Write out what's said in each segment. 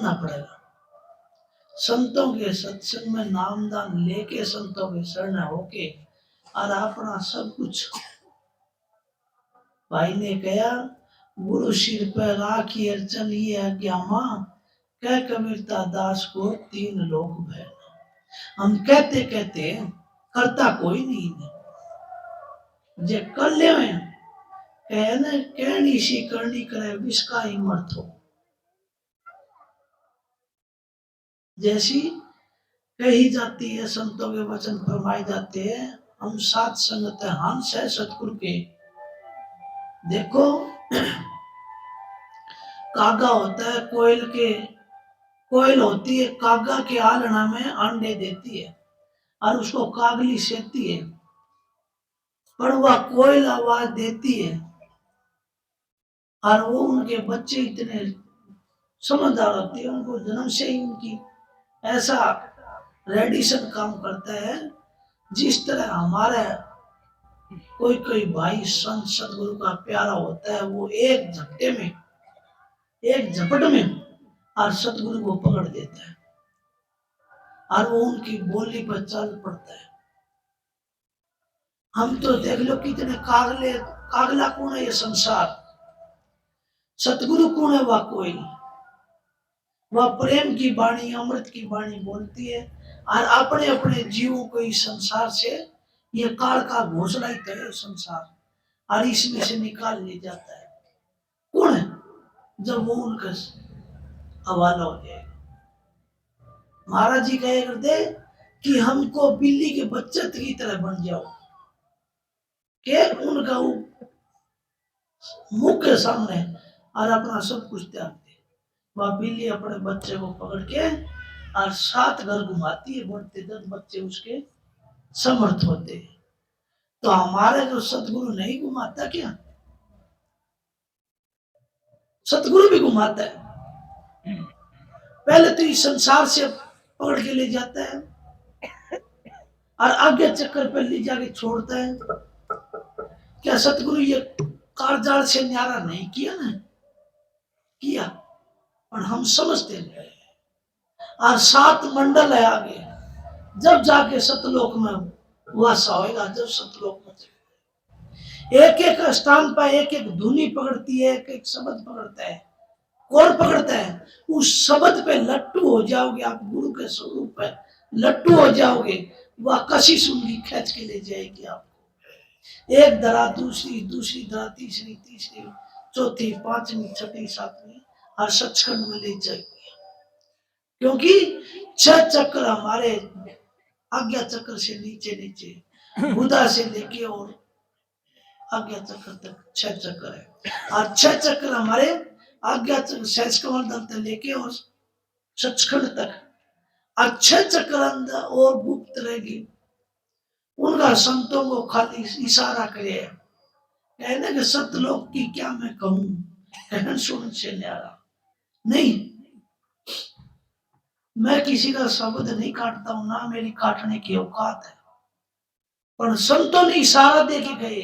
करना पड़ेगा। संतों के सत्संग में नामदान लेके संतों के शरण होके और अपना सब कुछ। भाई ने कहा गुरु सिर पर राखी चलिए आज्ञा मां, कह कबीरता दास को 3 लोग भय। हम कहते कहते करता कोई नहीं जे कर ले कहने कहनी सी करनी करे विश्का ही मर्थ हो। जैसी कही जाती है, संतों के वचन फरमाए जाते हैं, हम साथ संगत हंस है सतगुरु के। देखो कागा होता है कोयल होती है, कागा के आलना में अंडे देती है और उसको कागली सेती है, पर वह कोयल आवाज देती है और वो उनके बच्चे इतने समझदार होते हैं, उनको जन्म से ही उनकी ऐसा रेडिशन काम करता है। जिस तरह हमारे कोई भाई संत सदगुरु का प्यारा होता है, वो एक झपट में और सतगुरु को पकड़ देता है और वो उनकी बोली पर चल पड़ता है। हम तो देख लो कितने कागला कौन है ये संसार, सतगुरु कौन है, वह कोई वह प्रेम की वाणी अमृत की वाणी बोलती है और अपने अपने जीवों को इस संसार से, ये काल का घोषणा ही है संसार, और इसमें से निकाल ले जाता है। कौन है? जब वो उनका हवाला हो जाएगा। महाराज जी कहे करते कि हमको बिल्ली के बच्चे की तरह बन जाओ, के उनका मुंह के सामने और अपना सब कुछ त्याग दे। वह बिल्ली अपने बच्चे को पकड़ के और 7 घर घुमाती है, बढ़ते 10 बच्चे उसके समर्थ होते हैं। तो हमारे जो सतगुरु नहीं घुमाता क्या? सतगुरु भी घुमाता है। पहले तो इस संसार से पकड़ के ले जाता है और आगे चक्कर पे ले जाके छोड़ता है। क्या सतगुरु ये कारजाल से न्यारा नहीं किया ना? किया, और हम समझते नहीं। और 7 मंडल है आगे, जब जाके सतलोक में वासा होएगा, जब सतलोक में एक एक स्थान पर एक एक धुनी पकड़ती है, एक एक शब्द पकड़ता है। कौन पकड़ता है? उस शब्द पे लट्टू हो जाओगे आप, गुरु के स्वरूप पे लट्टू हो जाओगे। वह कसी सुनगी खींच के ले जाएगी आपको, एक धरा दूसरी धरा तीसरी चौथी 5वीं 6वीं 7वीं और सचखंड में ले जाएगी। क्योंकि 6 चक्र हमारे आज्ञा चक्र से नीचे बुधा से लेके और आज्ञा चक्र तक 6 चक्र है, और 6 चक्र हमारे आज्ञा चक्र सहज कमल दल से लेके और सचखंड तक, और 6 चक्र अंदर और गुप्त रहेगी। उनका संतों को खाली इशारा करे, कहने के सतलोक की क्या मैं कहूं, कहन सुन से न्यारा नहीं। मैं किसी का शब्द नहीं काटता हूं, ना मेरी काटने की औकात है, पर संतों ने इशारा दे के गए।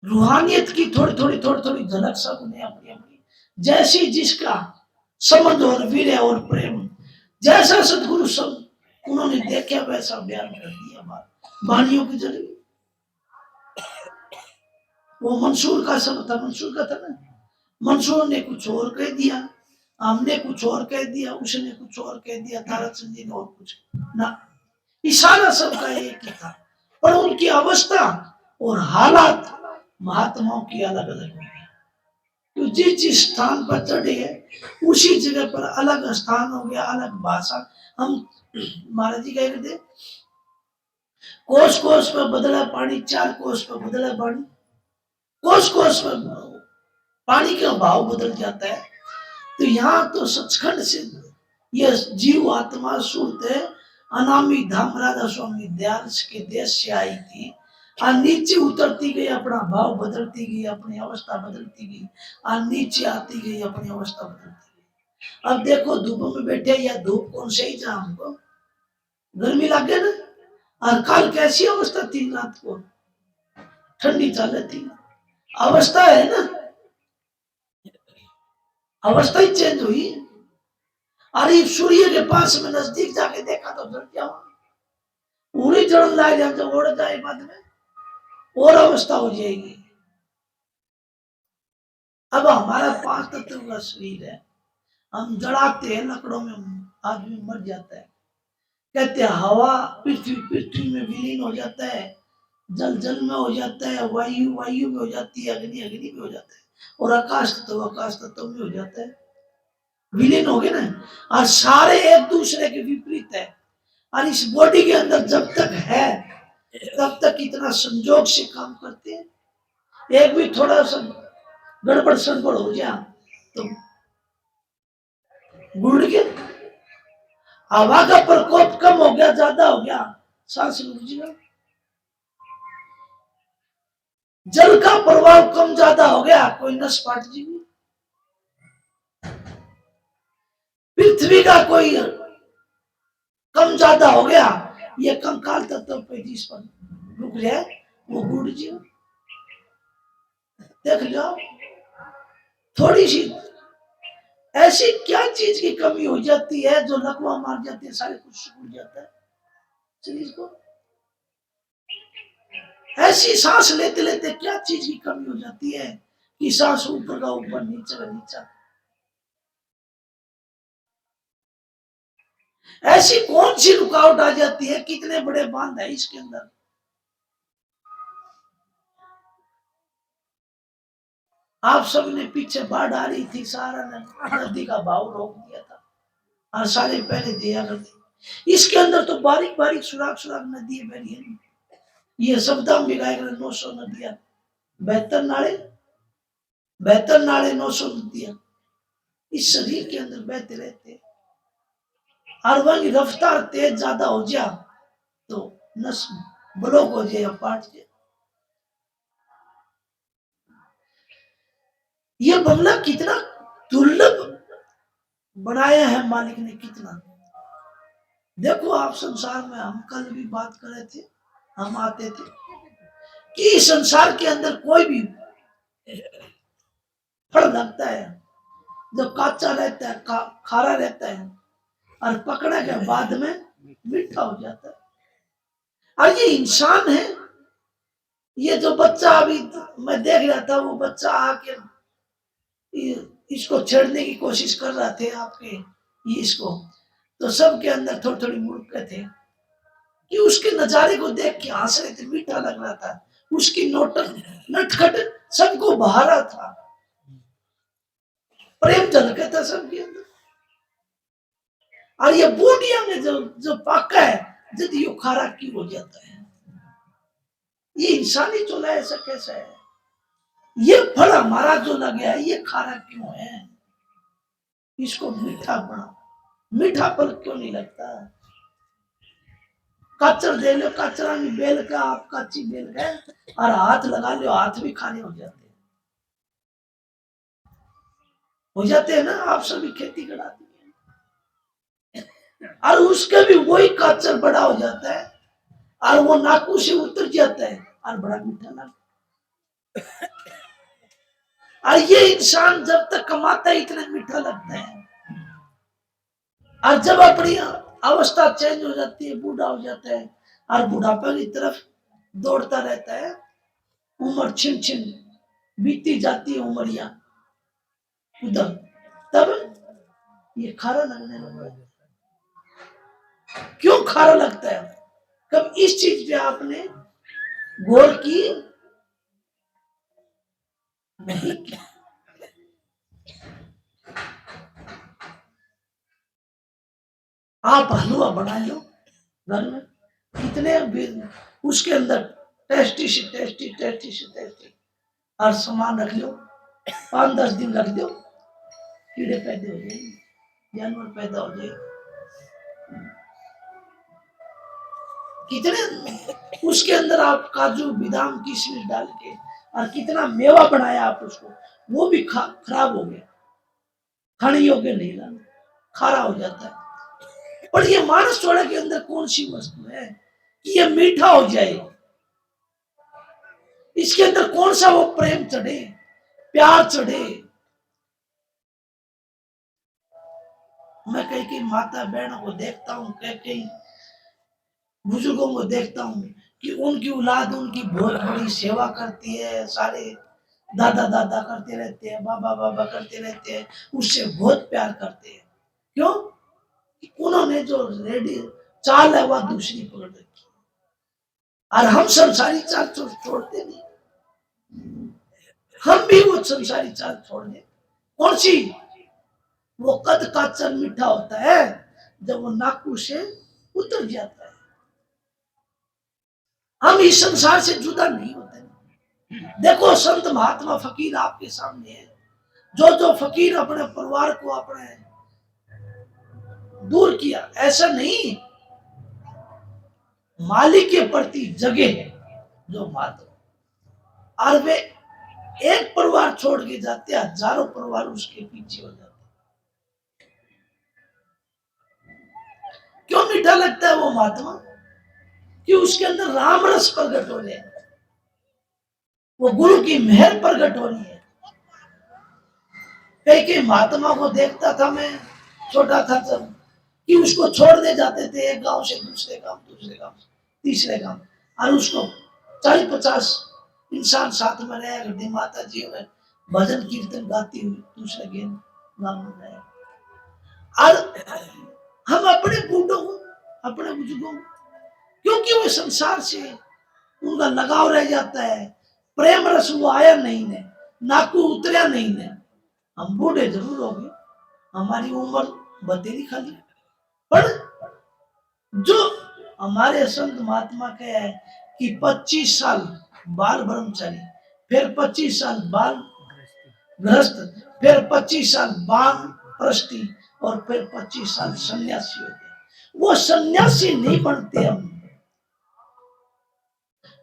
रूहानियत की थोड़ी थोड़ी झलक सबने अपनी अपनी, जैसी जिसका समझ और वीर्य और प्रेम, जैसा सदगुरु सब उन्होंने देखा वैसा बयान कर दिया। बात वाणियों की जरिए वो मंसूर का सब था, मंसूर का था ना, मंसूर ने कुछ और कह दिया, हमने कुछ और कह दिया, उसने कुछ और कह दिया, ताराचंद जी ने और कुछ ना, इशारा सबका एक ही था, पर उनकी अवस्था और हालात महात्माओं की अलग अलग है। तो जिस स्थान पर चढ़े है उसी जगह पर अलग स्थान हो गया, अलग भाषा। हम महाराज जी कह रहे थे, कोस कोस पर बदला पानी, 4 कोस पर बदला पानी, कोस कोस पर पानी का भाव बदल जाता है। तो यहाँ तो सचखंड से यह जीव आत्मा सुरते अनामी धाम राधा स्वामी दयाल के देश से आई थी, और नीचे उतरती गई, अपना भाव बदलती गई, अपनी अवस्था बदलती गई, और नीचे आती गई, अपनी अवस्था बदलती गई। अब देखो धूप में बैठे, या धूप कौन से ही जा, हमको गर्मी लग गया ना, और कल कैसी अवस्था थी, रात को ठंडी चल थी, अवस्था है ना। अवस्था ही चेंज हुई। अरे सूर्य के पास में नजदीक जाके देखा तो जल गया, पूरी जलन लाए जाए जब उड़ जाए बाद में और अवस्था हो जाएगी। अब हमारा 5 तत्व का शरीर है, हम जलाते हैं लकड़ों में, आदमी मर जाता है। कहते हैं हवा पृथ्वी पृथ्वी में विलीन हो जाता है, जल जल में हो जाता है, वायु वायु में हो जाती है, अग्नि अग्नि में हो जाता है, और आकाश तत्व में हो जाता है, विलीन हो गए ना। और सारे एक दूसरे के विपरीत है। और इस बॉडी के अंदर जब तक है तब तक इतना संजोग से काम करते हैं। एक भी थोड़ा सा गड़बड़ सड़बड़ हो गया तो गुड़ के हवा का प्रकोप कम हो गया, ज्यादा हो गया, सांस रुक जाएगा। जल का प्रभाव कम ज्यादा हो गया, कोई नस पाट जाएगी। पृथ्वी का कोई कम ज्यादा हो गया, ये कंकाल तत्व पे जिस पर रुक गया वो गुड़ जी। देख लो थोड़ी सी ऐसी क्या चीज की कमी हो जाती है जो लकवा मार जाती है, सारे कुछ छूट जाता है शरीर को। ऐसी सांस लेते लेते क्या चीज की कमी हो जाती है कि सांस ऊपर का ऊपर, नीचे का नीचा। ऐसी कौन सी रुकावट आ जाती है, कितने बड़े बांध है इसके अंदर। आप सबने पीछे बाढ़ आ रही थी, सारा नदी का भाव रोक दिया था और सारे पहले दिया करते। इसके अंदर तो बारीक बारीक सुराग सुराग नदी बह रही है। ये शब्दाम भी गाय 900 नदियां, 72 नाले 900 नदियां इस शरीर के अंदर बहते रहते। और वही रफ्तार तेज ज्यादा हो जाए तो नस ब्लॉक हो जाए या पाट जाए। ये बंगला कितना दुर्लभ बनाया है मालिक ने, कितना। देखो आप संसार में, हम कल भी बात कर रहे थे, हम आते थे कि संसार के अंदर कोई भी फल लगता है जो कच्चा रहता है, खारा रहता है, और पकड़ने के बाद में मीठा हो जाता है। और ये इंसान है, ये जो बच्चा अभी मैं देख रहा था, वो बच्चा आके इसको छेड़ने की कोशिश कर रहे थे आपके ये इसको, तो सबके अंदर थोड़ी थोड़ी मुड़के थे कि उसके नजारे को देख के हंस रहे थे, मीठा लग रहा था। उसकी नटखट सबको बहा रहा था, प्रेम झलका था सबके अंदर। और ये बूढ़िया में जो जो पाका है, यदि यो खारा क्यों हो जाता है। ये इंसानी चोला ऐसा कैसा है, ये फल हमारा जो लगे है ये खारा क्यों है, इसको मीठा बना। मीठा फल क्यों नहीं लगता। कचर दे लो, कचरा में बेल का, आप कच्ची बेल का और हाथ लगा लो, हाथ भी खाने हो जाते हैं ना। आप सभी खेती कराती है और उसके भी वही कचर बड़ा हो जाता है और वो नाकू से उतर जाता है और बड़ा मीठा लगता है। और ये इंसान जब तक कमाता है इतना मीठा लगता है, और जब अपनी अवस्था चेंज हो जाती है, बूढ़ा हो जाता है और बुढ़ापे की तरफ दौड़ता रहता है, उम्र छिन छिन बीती जाती है उमरिया उधर, तब ये खारा लगने लगा। क्यों खारा लगता है, कब इस चीज पे आपने गौर की नहीं की। आप हलवा बना लो घर में, कितने भी उसके अंदर टेस्टी से टेस्टी टेस्टी से टेस्टी और सामान रख लो, 5-10 दिन रख दो, कीड़े पैदा हो जाएंगे, जानवर पैदा हो जाएंगे। कितने उसके अंदर आप काजू बादाम किशमिश डाल के और कितना मेवा बनाया आप उसको, वो भी खराब हो गया, खाने योग्य नहीं रहा, खारा हो जाता है। और ये मानस चोड़ा के अंदर कौन सी वस्तु है कि ये मीठा हो जाए, इसके अंदर कौन सा वो प्रेम चढ़े, प्यार चढ़े। मैं कई कई माता बहनों को देखता हूँ, कई कई बुजुर्गों को देखता हूँ कि उनकी औलाद उनकी बहुत बड़ी सेवा करती है, सारे दादा दादा करते रहते हैं, बाबा बाबा करते रहते हैं, उससे बहुत प्यार करते हैं। क्यों? उन्होंने जो रेडी चाल है वह दूसरी पकड़ रखी, और हम संसारी चाल छोड़ते नहीं। हम भी वो संसारी चाल छोड़ दें। कौन सी? वो कद का चल मीठा होता है जब वो नाकू से उतर जाता है। हम इस संसार से जुदा नहीं होते। देखो संत महात्मा फकीर आपके सामने है, जो जो फकीर अपने परिवार को अपने दूर किया, ऐसा नहीं, मालिक के प्रति जगे है जो महात्मा, और वे एक परिवार छोड़ के जाते, हजारों परिवार उसके पीछे हो जाते। क्यों मीठा लगता है वो महात्मा? कि उसके अंदर राम रस प्रकट हो रहे हैं, वो गुरु की मेहर प्रकट हो रही है। कई कई महात्मा को देखता था मैं, छोटा था जब, कि उसको छोड़ने जाते थे एक गांव से दूसरे गांव, दूसरे गांव से तीसरे गांव, और उसको 40-50 इंसान साथ में रहे, करती माता जी में भजन कीर्तन गाती हुई दूसरे गांव में रहे। और हम अपने बूढ़ों को, अपने बुजुर्गों को, क्योंकि वो संसार से उनका लगाव रह जाता है, प्रेम रस वो आया नहीं ने, नाकू उतरा नहीं ने। हम बूढ़े जरूर हो गए, हमारी उम्र बतेरी खाली, पर जो हमारे संत महात्मा के है कि 25 साल बाल ब्रह्मचारी, फिर 25 साल बाल गृहस्थ, फिर 25 साल बाल प्रस्ती, और फिर 25 साल सन्यासी हो गए। वो सन्यासी नहीं बनते हम,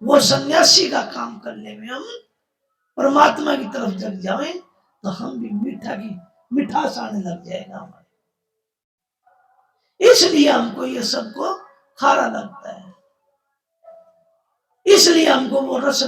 वो सन्यासी का काम करने में हम परमात्मा की तरफ जग जाएं तो हम भी मिठास आने लग जाएगा हमारे। इसलिए हमको ये सबको खारा लगता है, इसलिए हमको वो रस